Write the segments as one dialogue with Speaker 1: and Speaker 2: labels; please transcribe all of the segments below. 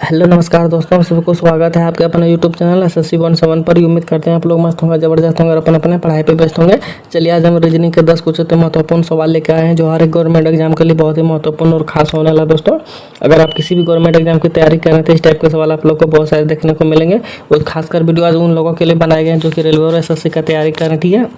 Speaker 1: Hello नमस्कार दोस्तों, सभी को स्वागत है आपके अपने यूट्यूब चैनल SSC 17 पर। उम्मीद करते हैं आप लोग मस्त होंगे, ज़बरदस्त होंगे और अपने अपने पढ़ाई पे व्यस्त होंगे। चलिए आज हम रीजनिंग के 10 कुछ महत्वपूर्ण सवाल लेकर आए हैं जो हर एक गवर्नमेंट एग्जाम के लिए बहुत ही महत्वपूर्ण और खास होने वाला। दोस्तों अगर आप किसी भी गवर्नमेंट एग्जाम की तैयारी कर रहे हैं तो इस टाइप के सवाल आप लोग को बहुत सारे देखने को मिलेंगे। और खासकर वीडियो आज उन लोगों के लिए बनाए गए हैं जो कि रेलवे और SSC का तैयारी कर रहे हैं। ठीक है,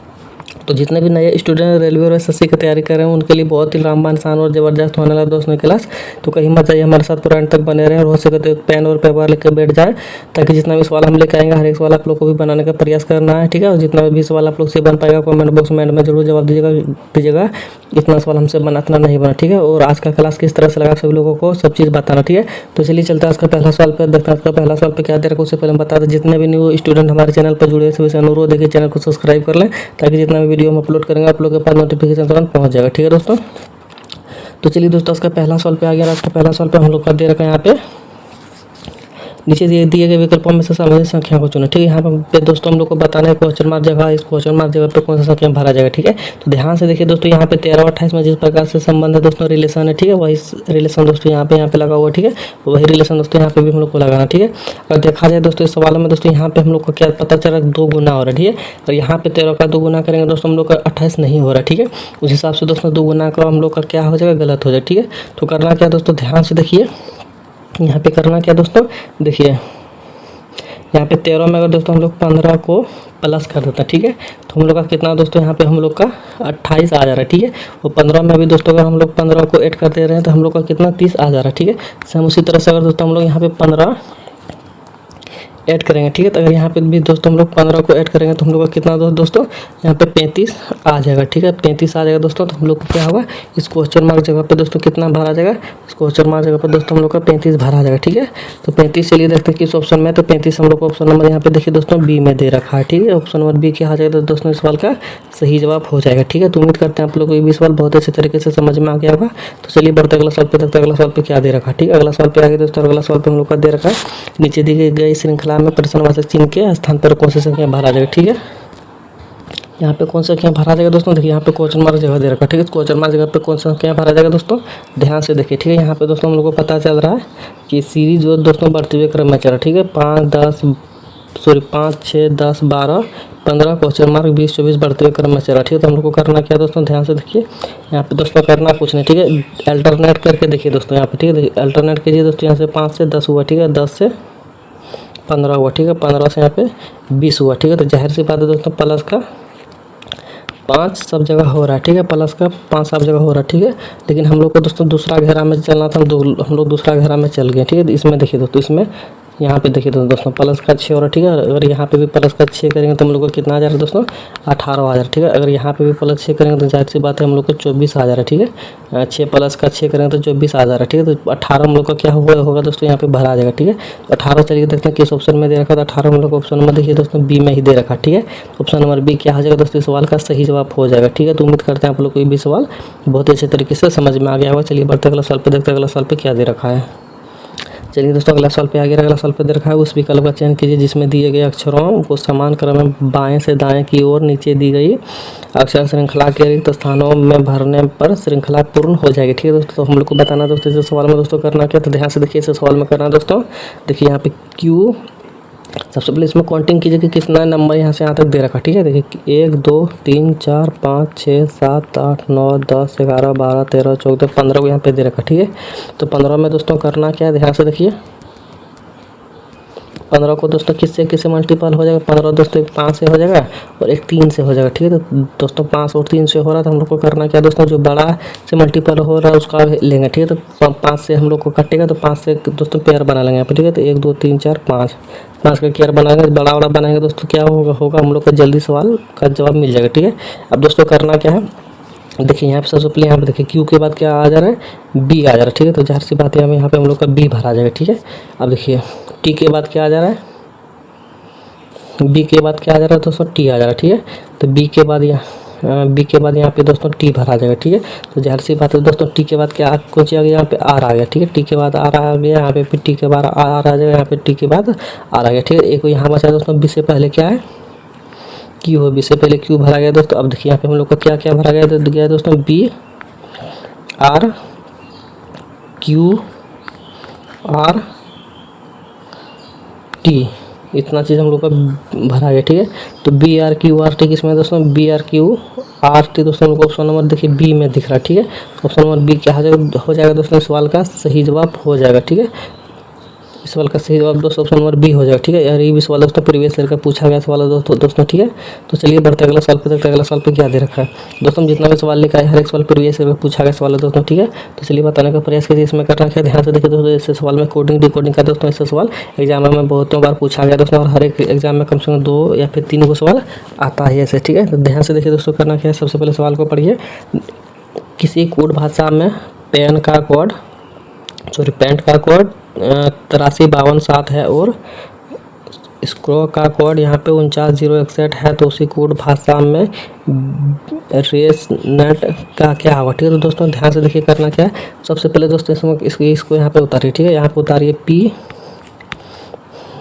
Speaker 1: तो जितने भी नए स्टूडेंट रेलवे और SSC की तैयारी कर रहे हैं उनके लिए बहुत ही रामबाण आसान और ज़बरदस्त होने वाला दोस्तों क्लास। तो कहीं मत जाइए, हमारे साथ पूरा अंत तक बने रहें और हो सके तो एक पेन और पेपर लेकर बैठ जाएं, ताकि जितना भी सवाल हम लेकर आएंगे हर एक सवाल आप लोग को भी बनाने का प्रयास करना है। ठीक है, और जितना भी सवाल आप लोग से बन पाएगा कमेंट बॉक्स में जरूर जवाब दीजिएगा। इतना सवाल हमसे बना इतना नहीं बना। ठीक है, और आज का क्लास किस तरह से लगा सभी लोगों को सब चीज़ बताना। ठीक है, तो चलिए चलते हैं आज का पहला सवाल पर, देखते हैं आज का पहला सवाल पे क्या दे रखा। उससे पहले हम बता दें जितने भी न्यू स्टूडेंट हमारे चैनल पर जुड़े हैं सभी से अनुरोध है कि चैनल को सब्सक्राइब कर लें, ताकि जितना भी वीडियो हम अपलोड करेंगे आप लोग के पास नोटिफिकेशन तुरंत पहुंच जाएगा। ठीक है दोस्तों, तो चलिए दोस्तों इसका पहला सवाल पे आ गया। आज का पहला सवाल पे हम लोग का दे रखा है यहाँ पे नीचे दिए गए विकल्पों में से संबंधित संख्या को चुनें। ठीक है, यहाँ पे दोस्तों हम लोग को बताना है क्वेश्चन मार्क जगह, इस क्वेश्चन मार्क जगह पे कौन सा संख्या भरा जाएगा। ठीक है, तो ध्यान से देखिए दोस्तों, यहाँ पे 13 और 28 में जिस प्रकार से संबंध है दोस्तों, रिलेशन है। ठीक है, वही रिलेशन दोस्तों यहाँ पे लगा हुआ। ठीक है, वही रिलेशन दोस्तों यहाँ पे भी हम लोग को लगाना। ठीक है, अगर देखा जाए दोस्तों इस सवाल में दोस्तों यहाँ पे हम लोग को क्या पता चला, 2 गुना हो रहा है। ठीक है, और यहाँ पे 13 का 2 गुना करेंगे दोस्तों हम लोग का 28 नहीं हो रहा है। ठीक है, उस हिसाब से दोस्तों 2 गुना का हम लोग का क्या हो जाएगा, गलत हो जाएगा। ठीक है, तो करना क्या दोस्तों, ध्यान से देखिए यहाँ पे करना क्या दोस्तों, देखिए यहाँ पे 13 में अगर दोस्तों हम लोग 15 को प्लस कर देते हैं। ठीक है, तो हम लोग का कितना दोस्तों यहाँ पे हम लोग का 28 आ जा रहा है। ठीक है, और 15 में भी दोस्तों अगर हम लोग 15 को ऐड कर दे रहे हैं तो हम लोग का कितना 30 आ जा रहा है। ठीक है, सेम उसी तरह से अगर दोस्तों हम लोग यहाँ पे 15 ऐड करेंगे। ठीक है, तो अगर यहाँ पे भी दोस्तों हम लोग 15 को ऐड करेंगे तो हम लोग का कितना दोस्तों यहाँ पे 35 आ जाएगा। ठीक है, 35 आ जाएगा दोस्तों, तो हम लोग को क्या होगा, इस क्वेश्चन मार्क जगह पे दोस्तों कितना भरा जाएगा, इस क्वेश्चन मार्क जगह पे दोस्तों हम लोग का 35 भरा जाएगा। ठीक है, तो 35 चलिए देखते हैं किस ऑप्शन में, तो 35 हम लोग को ऑप्शन नंबर यहाँ पे देखिए दोस्तों बी में दे रखा है। ठीक है, ऑप्शन नंबर बी क्या आ जाएगा दोस्तों, इस सवाल का सही जवाब हो जाएगा। ठीक है, तो उम्मीद करते हैं आप लोग को ये भी सवाल बहुत अच्छे तरीके से समझ में आ गया होगा। तो चलिए बढ़ते अगला सवाल पे, देखते हैं अगला सवाल पे क्या दे रखा है। ठीक है, अगला सवाल पे आ गया दोस्तों, अगला सवाल पे हम लोग का दे रखा है नीचे दी गई श्रृंखला में प्रश्नवाचक चिन्ह के स्थान पर कौन सी संख्या भरा जाएगा। ठीक है, यहाँ पे कौन सा संख्या भरा जाएगा दोस्तों, देखिए यहाँ पे क्वेश्चन मार्क जगह दे रखा है। ठीक है, क्वेश्चन मार्क जगह पे कौन सा संख्या भरा जाएगा दोस्तों, ध्यान से देखिए। ठीक है, यहाँ पे दोस्तों हम लोग को पता चल रहा है कि सीरीज जो दोस्तों बढ़ते हुए क्रम में चल रहा है। ठीक है, 5, 6, 10, 12, 15 क्वेश्चन मार्क 20, 24 बढ़ते हुए क्रम में चल रहा है। ठीक है, तो हम लोग को करना क्या दोस्तों, ध्यान से देखिए यहाँ पे दोस्तों करना कुछ नहीं। ठीक है, अल्टरनेट करके देखिए दोस्तों यहाँ पे। ठीक है, अल्टरनेट कीजिए दोस्तों, यहाँ से 5 से 10 हुआ। ठीक है, 10 से 15 हुआ। ठीक है, 15 से यहाँ पे 20 हुआ। ठीक है, तो जाहिर सी बात है दोस्तों प्लस का 5 सब जगह हो रहा है। ठीक है, प्लस का 5 सब जगह हो रहा है। ठीक है, लेकिन हम लोग को दोस्तों दूसरा घेरा में चलना था, हम लोग दूसरा घेरा में चल गए। ठीक है, इसमें देखिए दोस्तों, इसमें यहाँ पे देखिए दोस्तों प्लस का 6 हो रहा है। ठीक है, अगर यहाँ पे भी प्लस का 6 करेंगे तो हम लोग को कितना आ जा रहा है दोस्तों, 18 आ जा रहा है। ठीक है, अगर यहाँ पे भी प्लस 6 करेंगे तो जाहिर सी बात है हम लोग को 24 आ जा रहा है। ठीक है, 6 प्लस का 6 करेंगे तो 24 आ जा रहा है। ठीक है, तो 18 हम लोग का क्या होगा दोस्तों, यहाँ पे भरा जाएगा। ठीक है, तो 18 चलिए देखते हैं किस ऑप्शन में दे रखा था। 18 हम लोग ऑप्शन नंबर देखिए दोस्तों बी में ही दे रखा है। ठीक है, ऑप्शन नंबर बी क्या आ जाएगा दोस्तों, इस सवाल का सही जवाब हो जाएगा। ठीक है, तो उम्मीद करते हैं आप लोग को ये भी सवाल बहुत अच्छे तरीके से समझ में आ गया होगा। चलिए बढ़ते अगला सवाल पे, देखते हैं अगला सवाल पे क्या दे रखा है। चलिए दोस्तों अगला सवाल पे आ गया। अगला सवाल पे दे रखा है उस विकल्प का चयन कीजिए जिसमें दिए गए अक्षरों को समान क्रम में बाएं से दाएं की ओर नीचे दी गई अक्षर श्रृंखला के रिक्त स्थानों में भरने पर श्रृंखला पूर्ण हो जाएगी। ठीक है दोस्तों, तो हम लोग को बताना दोस्तों इस सवाल में दोस्तों करना क्या, तो ध्यान से देखिए इस सवाल में करना दोस्तों, देखिए यहाँ पे क्यू सबसे पहले इसमें काउंटिंग कीजिए कि कितना नंबर यहाँ से यहाँ तक दे रखा। ठीक है, देखिए 1, 2, 3, 4, 5, 6, 7, 8, 9, 10, 11, 12, 13, 14, 15 को यहाँ पे दे रखा। ठीक है, तो 15 में दोस्तों करना क्या है, ध्यान से देखिए 15 को दोस्तों किससे मल्टीपल हो जाएगा, 15 दोस्तों एक 5 से हो जाएगा और एक 3 से हो जाएगा। ठीक है, तो दोस्तों 5 और 3 से हो रहा है तो हम लोग को करना क्या दोस्तों, जो बड़ा से मल्टीपल हो रहा है उसका लेंगे। ठीक है, तो 5 से हम लोग को कटेगा तो 5 से दोस्तों पेयर बना लेंगे यहाँ पे। ठीक है, तो 1, 2, 3, 4, 5 का पेयर बनाएंगे, बड़ा वाला बनाएंगे दोस्तों, क्या होगा हम लोग का जल्दी सवाल का जवाब मिल जाएगा। ठीक है, अब दोस्तों करना क्या है, देखिए यहाँ पे सबसे पहले यहाँ पे देखिए क्यू के बाद क्या आ जा रहा है, बी आ जा रहा है। ठीक है, तो जाहिर सी बात है यहाँ पे हम लोग का बी भरा जाएगा। ठीक है, अब देखिए टी के बाद क्या आ जा रहा है, बी के बाद क्या आ जा रहा है दोस्तों, टी आ जा रहा है। ठीक है, तो बी के बाद यहाँ पे दोस्तों टी भरा जाएगा। ठीक है, तो जाहिर सी बात है दोस्तों टी के बाद क्या कौन सी आ गया, यहाँ पे आर आ गया। ठीक है, टी के बाद आर आ गया, यहाँ पे फिर टी के बाद आर आ जाएगा, यहाँ पे टी के बाद आर आ गया। ठीक है, एक यहाँ बचा दोस्तों बी से पहले क्या है, क्यू है, बी से पहले क्यू भरा गया दोस्तों। अब देखिए यहाँ पे हम लोग का क्या क्या भरा गया दोस्तों, B R Q R T, इतना चीज़ हम लोग का भरा गया, ठीक है। तो B R Q R T किसमें है दोस्तों, B R Q R T दोस्तों हम लोग को ऑप्शन नंबर देखिए बी में दिख रहा है, ठीक है। तो ऑप्शन नंबर बी क्या हो जाएगा दोस्तों, इस सवाल का सही जवाब हो जाएगा, ठीक है। इस सवाल का सही जवाब दोस्तों ऑप्शन नंबर बी हो जाएगा, ठीक है। यार ये भी सवाल दोस्तों प्रीवियस ईयर का पूछा गया सवाल है दोस्तों, ठीक है। तो चलिए बढ़ते अगला सवाल पे, देखते अगला सवाल पे क्या दे रखा है दोस्तों। जितना भी सवाल लेकर आए हर एक सवाल प्रीवियस ईयर में पूछा गया सवाल है दोस्तों, ठीक है। तो चलिए बताने का प्रयास कीजिए इसमें करना क्या, ध्यान से देखिए दोस्तों। इस सवाल में कोडिंग डिकोडिंग का दोस्तों इससे सवाल एग्जाम में बहुतों बार पूछा गया दोस्तों, और हर एक एग्जाम में कम से कम 2 या फिर 3 को सवाल आता है ऐसे, ठीक है। तो ध्यान से देखिए दोस्तों करना क्या है। सबसे पहले सवाल को पढ़िए। किसी कोड भाषा में पैंट का कोड 835257 है और स्क्रो का कोड यहाँ पे 49061 है, तो उसी कोड भाषा में रेस नेट का क्या होगा, ठीक है। तो दोस्तों ध्यान से देखिए करना क्या है। सबसे पहले दोस्तों इसको यहाँ पे उतारिए, ठीक है। यहाँ पे उतारिए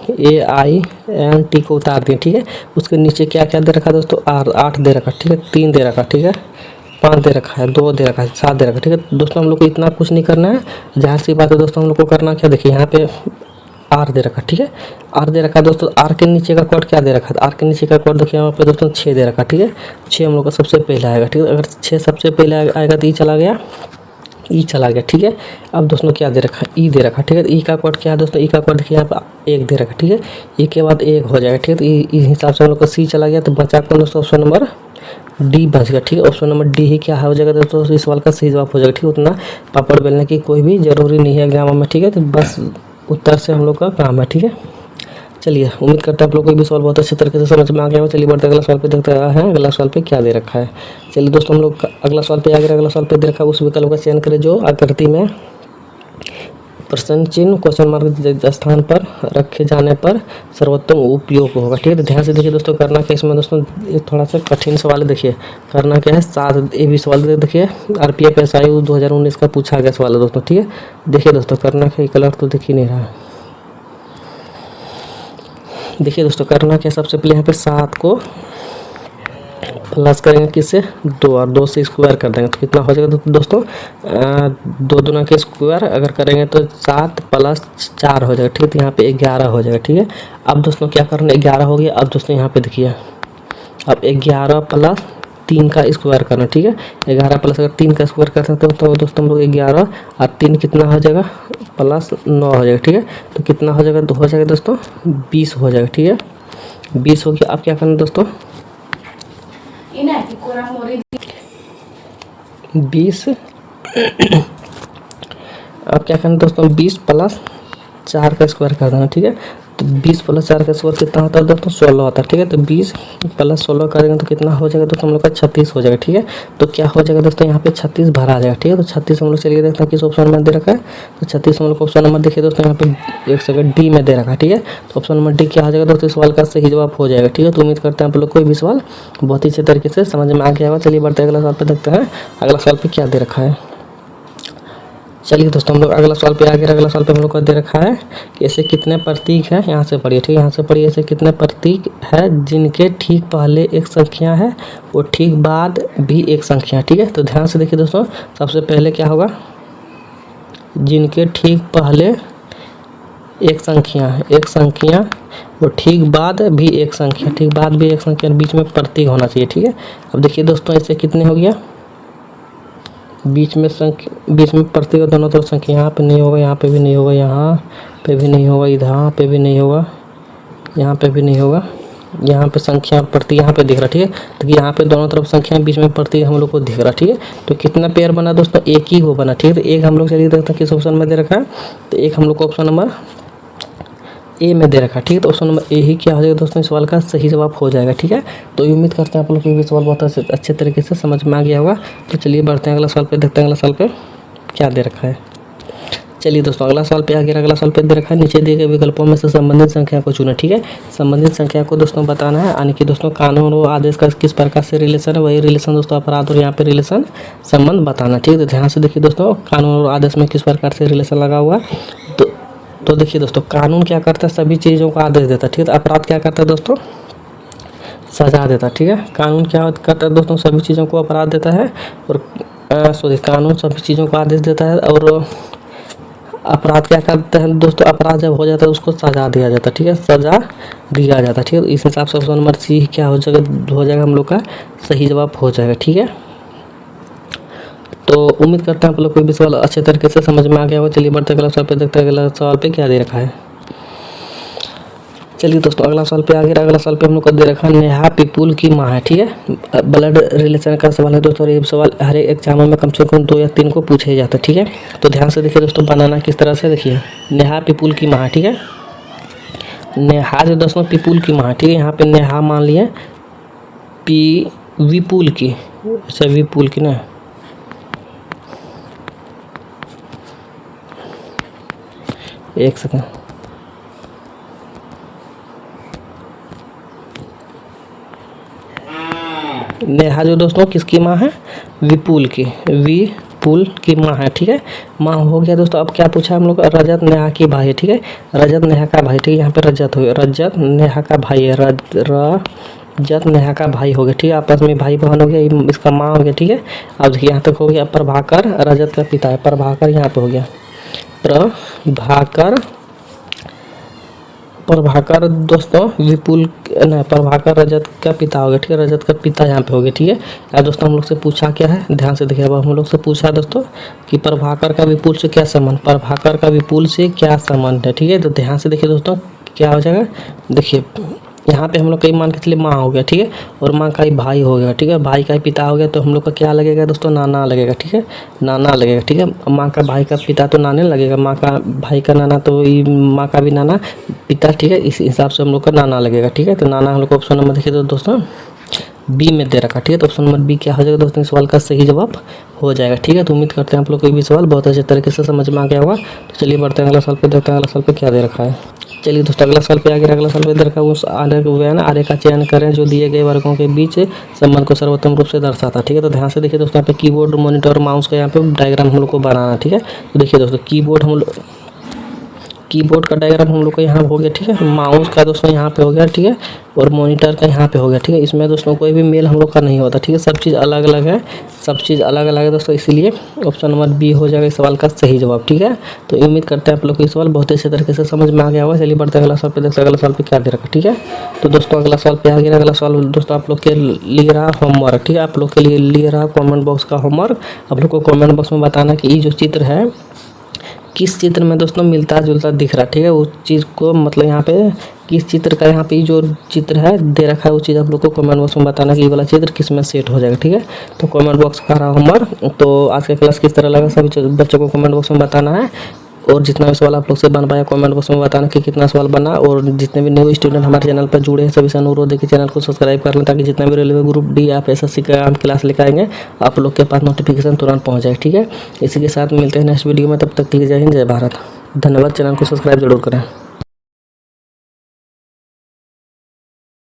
Speaker 1: PAINT को उतार दिए, ठीक है। उसके नीचे क्या क्या दे रखा है दोस्तों, 8 दे रखा, ठीक है, 3 दे रखा, ठीक है, 5 दे रखा है, 2 दे रखा है, 7 दे रखा है, ठीक है। दोस्तों हम लोग को इतना कुछ नहीं करना है, जाहिर सी बात है दोस्तों। हम लोग को करना क्या, देखिए यहाँ पे आर दे रखा, ठीक है, आर दे रखा दोस्तों। आर के नीचे का कोड क्या दे रखा है, आर के नीचे का कोड देखिए यहाँ पे दोस्तों 6 दे रखा, ठीक है। 6 हम लोग का सबसे पहले आएगा, ठीक है। अगर 6 सबसे पहले आएगा तो ई चला गया, ठीक है। अब दोस्तों क्या दे रखा है, ई दे रखा, ठीक है। ई का कोड क्या है दोस्तों, ई का कोड देखिए यहाँ पे 1 दे रखा, ठीक है। ई के बाद 1 हो जाएगा, ठीक है। तो इस हिसाब से हम लोग का सी चला गया, तो बचा कौन दोस्तों, ऑप्शन नंबर डी बच गया, ठीक है। ऑप्शन नंबर डी ही क्या हो जाएगा दोस्तों, इस सवाल का सही जवाब हो जाएगा, ठीक है। उतना पापड़ बेलने की कोई भी ज़रूरी नहीं है एग्जाम में, ठीक है। तो बस उत्तर से हम लोग का काम है, ठीक है। चलिए उम्मीद करते हैं आप लोग को भी सवाल बहुत अच्छे तरीके से समझ में आ गया होगा। चलिए बढ़ते अगला सवाल पे देखते हैं अगला सवाल पे क्या दे रखा है। चलिए दोस्तों हम लोग अगला सवाल पे आ गया। अगला सवाल पे दे रखा है उस विकल्प का चयन करें जो आकृति में प्रश्न चिन्ह क्वेश्चन मार्क स्थान पर रखे जाने पर सर्वोत्तम उपयोग होगा, ठीक है। तो ध्यान से देखिए दोस्तों करना क्या इसमें दोस्तों, ये थोड़ा सा कठिन सवाल है। देखिए करना क्या है, 7 ये भी सवाल देखिए RPF SIU 2019 का पूछा गया सवाल है दोस्तों, ठीक है। देखिए दोस्तों करना क्या, कलर तो दिख ही नहीं रहा है। देखिए दोस्तों करना क्या, सबसे पहले यहाँ पे 7 को प्लस करेंगे किससे, 2 और 2 से स्क्वायर कर देंगे तो कितना हो जाएगा दोस्तों, 2 दूना के स्क्वायर अगर करेंगे तो 7 + 4 हो जाएगा, ठीक है। तो यहाँ पे 11 हो जाएगा, ठीक है। अब दोस्तों क्या करना, 11 हो गया। अब दोस्तों यहाँ पे देखिए अब 11 + 3 का स्क्वायर करना, ठीक है। 11 प्लस अगर 3 का स्क्वायर करते हैं तो दोस्तों हम लोग 11 और 3 कितना हो जाएगा, +9 हो जाएगा, ठीक है। तो कितना हो जाएगा, तो हो जाएगा दोस्तों 20 हो जाएगा, ठीक है। 20 हो गया। अब क्या करना दोस्तों, 20 अब क्या करना दोस्तों, 20 + 4 का स्क्वायर कर देना, ठीक है। तो 20 + 4 का स्क्वायर कितना होता है दोस्तों, 16 होता है, ठीक है। तो 20 + 16 करेंगे तो कितना हो जाएगा दोस्तों, हम लोग का 36 हो जाएगा, ठीक है। तो क्या हो जाएगा दोस्तों, यहाँ पे 36 भरा आ जाएगा, ठीक है। तो 36 हम लोग चलिए देखते हैं किस ऑप्शन में दे रखा है। तो 36 हम लोग ऑप्शन नंबर देखिए दोस्तों यहाँ पे एक सेकंड डी में दे रखा है, ठीक है। तो ऑप्शन नंबर डी क्या हो जाएगा दोस्तों, सवाल का सही जवाब हो जाएगा, ठीक है। तो उम्मीद करते हैं आप लोग कोई भी सवाल बहुत ही अच्छे तरीके से समझ में आ गया होगा। चलिए बढ़ते अगला सवाल पे देखते हैं अगला सवाल पे क्या दे रखा है। चलिए दोस्तों हम लोग अगला सवाल पे आ गए। अगला सवाल पे हम लोग को दे रखा है कि ऐसे कितने प्रतीक है, यहाँ से पढ़िए, ठीक है। यहाँ से पढ़िए, ऐसे कितने प्रतीक है जिनके ठीक पहले एक संख्या है और ठीक बाद भी एक संख्या, ठीक है। तो ध्यान से देखिए दोस्तों, सबसे पहले क्या होगा, जिनके ठीक पहले एक संख्या और ठीक बाद भी एक संख्या, ठीक बाद भी एक संख्या, बीच में प्रतीक होना चाहिए, ठीक है। अब देखिए दोस्तों ऐसे कितने हो गया, बीच में प्रतीक दोनों तरफ संख्या, यहाँ पे नहीं होगा, यहाँ पे भी नहीं होगा, यहाँ पे भी नहीं होगा, इधर पे भी नहीं होगा, यहाँ पे भी नहीं होगा, यहाँ पे संख्या प्रतीक यहाँ पे दिख रहा, ठीक है। तो यहाँ पे दोनों तरफ संख्या, बीच में प्रतीक हम लोग को दिख रहा, ठीक है। तो कितना पेयर बना दोस्तों, एक ही हो बना, ठीक है। तो एक हम लोग चलिए देखते हैं किस ऑप्शन में दे रखा है। तो एक हम लोग को ऑप्शन नंबर ए में दे रखा, ठीक है। तो ऑप्शन नंबर ए ही क्या हो जाएगा दोस्तों, इस सवाल का सही जवाब हो जाएगा, ठीक है। तो उम्मीद करते हैं आप लोग को ये सवाल बहुत अच्छे तरीके से समझ में आ गया होगा। तो चलिए बढ़ते हैं अगला सवाल पे, देखते हैं अगला सवाल पे क्या दे रखा है। चलिए दोस्तों अगला सवाल पे आ गया। अगला सवाल पे दे रखा है, नीचे दिए गए विकल्पों में से संबंधित संख्या को चुनें, ठीक है। संबंधित संख्या को दोस्तों बताना है, यानी कि दोस्तों कानून और आदेश का किस प्रकार से रिलेशन है, वही रिलेशन दोस्तों अपराध और यहाँ पे रिलेशन संबंध बताना, ठीक है। तो ध्यान से देखिए दोस्तों, कानून और आदेश में किस प्रकार से रिलेशन लगा हुआ है। तो देखिए दोस्तों, कानून क्या करता है, सभी चीज़ों का आदेश देता है, ठीक है। तो अपराध क्या करता है दोस्तों, सजा देता है, ठीक है। कानून क्या करता है दोस्तों, सभी चीज़ों को अपराध देता है, और कानून सभी चीज़ों को आदेश देता है, और अपराध क्या करते हैं दोस्तों, अपराध जब हो जाता है उसको सजा दिया जाता है, ठीक है, सजा दिया जाता है, ठीक है। इस हिसाब से ऑप्शन नंबर सी क्या हो जाएगा हम लोग का सही जवाब हो जाएगा, ठीक है। तो उम्मीद करते हैं आप लोग कोई भी सवाल अच्छे तरीके से समझ में आ गया होगा। चलिए बढ़ते अगला सवाल पे देखते हैं अगला सवाल पे क्या दे रखा है। चलिए दोस्तों अगला सवाल पे आगे, अगला सवाल पे हम लोग को दे रखा है नेहा पीपुल की माँ है, ठीक है। ब्लड रिलेशन का सवाल है दोस्तों, और ये सवाल हर एक एग्जामों में कम से कम 2 या 3 को पूछे जाता है, ठीक है। तो ध्यान से देखिए दोस्तों, बनाना किस तरह से, देखिए नेहा पीपुल की माँ, ठीक है। नेहा जो दोस्तों पीपुल की माँ, ठीक है। यहाँ पे नेहा मान लिए विपुल की, अच्छा विपुल की ना, एक सेकंड, नेहा जो दोस्तों किसकी माँ है, विपुल की माँ है, ठीक है। माँ हो गया दोस्तों। अब क्या पूछा हम लोग, रजत नेहा की भाई है, ठीक है। रजत नेहा का भाई, ठीक है। यहाँ पे रजत हो गया, रजत नेहा का भाई है, रजत नेहा का भाई हो गया, ठीक है। आपस में भाई बहन हो गया, इसका माँ हो गया, ठीक है। अब देखिए यहाँ तक हो गया। प्रभाकर रजत का पिता है, प्रभाकर यहाँ पे हो गया, प्रभाकर दोस्तों विपुल न प्रभाकर रजत का पिता हो गया, ठीक है। रजत का पिता यहाँ पे हो गया, ठीक है। अब दोस्तों हम लोग से पूछा क्या है, ध्यान से देखिए। अब हम लोग से पूछा दोस्तों कि प्रभाकर का विपुल से क्या संबंध, प्रभाकर का विपुल से क्या संबंध है, ठीक है। तो ध्यान से देखिए दोस्तों क्या हो जाएगा, देखिए यहाँ पे हम लोग कई मान के चलिए माँ हो गया, ठीक है। और माँ का ही भाई हो गया, ठीक है। भाई का ही पिता हो गया, तो हम लोग का क्या लगेगा दोस्तों, नाना लगेगा, ठीक है। नाना लगेगा, ठीक है। माँ का भाई का पिता तो नाने लगेगा, माँ का भाई का नाना तो माँ का भी नाना पिता, ठीक है। इस हिसाब से हम लोग का नाना लगेगा, ठीक है। तो नाना हम लोग को ऑप्शन नंबर देखिए तो दोस्तों बी में दे रखा, ठीक है। तो ऑप्शन नंबर बी क्या हो जाएगा दोस्तों, इस सवाल का सही जवाब हो जाएगा, ठीक है। तो उम्मीद करते हैं आप लोग कोई भी सवाल बहुत अच्छे तरीके से समझ में आ गया होगा। तो चलिए बढ़ते हैं अगला सवाल पे, देखते हैं अगला सवाल पे क्या दे रखा है। चलिए दोस्तों अगला सवाल पे आगे, अगला सवाल पे दे रखा है उस आर्य का चयन करें जो दिए गए वर्गों के बीच संबंध को सर्वोत्तम रूप से दर्शाता, ठीक है। तो ध्यान से देखिए दोस्तों, यहाँ पे कीबोर्ड मॉनिटर और माउस का यहाँ पे डायग्राम हम लोग को बनाना, ठीक है। तो देखिए दोस्तों कीबोर्ड का डायग्राम हम लोग को यहाँ हो गया, ठीक है। माउस का दोस्तों यहाँ पे हो गया, ठीक है। और मॉनिटर का यहाँ पे हो गया, ठीक है। इसमें दोस्तों कोई भी मेल हम लोग का नहीं होता, ठीक है। सब चीज़ अलग अलग है, सब चीज़ अलग अलग है दोस्तों, इसीलिए ऑप्शन नंबर बी हो जाएगा इस सवाल का सही जवाब, ठीक है। तो उम्मीद करते हैं आप लोग को इस सवाल बहुत अच्छे तरीके से समझ में आ गया होगा। चलिए बढ़ते हैं अगला सवाल पे, देखते हैं अगला सवाल पे क्या दे रखा, ठीक है। तो दोस्तों अगला सवाल पे आ गया, अगला सवाल दोस्तों आप लोग के लिए रहा होमवर्क, ठीक है। आप लोग के लिए रहा कॉमेंट बॉक्स का होमवर्क। आप लोग को कॉमेंट बॉक्स में बताना कि ये जो चित्र है किस चित्र में दोस्तों मिलता जुलता दिख रहा है, ठीक है। उस चीज़ को मतलब यहाँ पे किस चित्र का यहाँ पे जो चित्र है दे रखा है वो चीज़ आप लोग को कमेंट बॉक्स में बताना कि ये वाला चित्र किस में सेट हो जाएगा, ठीक है। तो कमेंट बॉक्स का रहा होमवर्क। तो आज का क्लास किस तरह लगा सभी बच्चों को कमेंट बॉक्स में बताना है। और जितना भी सवाल आप लोग से बन पाया कमेंट बॉक्स में बताना कि कितना सवाल बना। और जितने भी न्यू स्टूडेंट हमारे चैनल पर जुड़े हैं सभी से अनुरोध है कि चैनल को सब्सक्राइब कर लें, ताकि जितना भी रेलवे ग्रुप डी आप एसएससी का हम क्लास लेकर आएंगे आप लोग के पास नोटिफिकेशन तुरंत पहुंच जाए, ठीक है। इसी के साथ मिलते हैं नेक्स्ट वीडियो में, तब तक के लिए जय हिंद जय भारत। धन्यवाद। चैनल को सब्सक्राइब जरूर करें।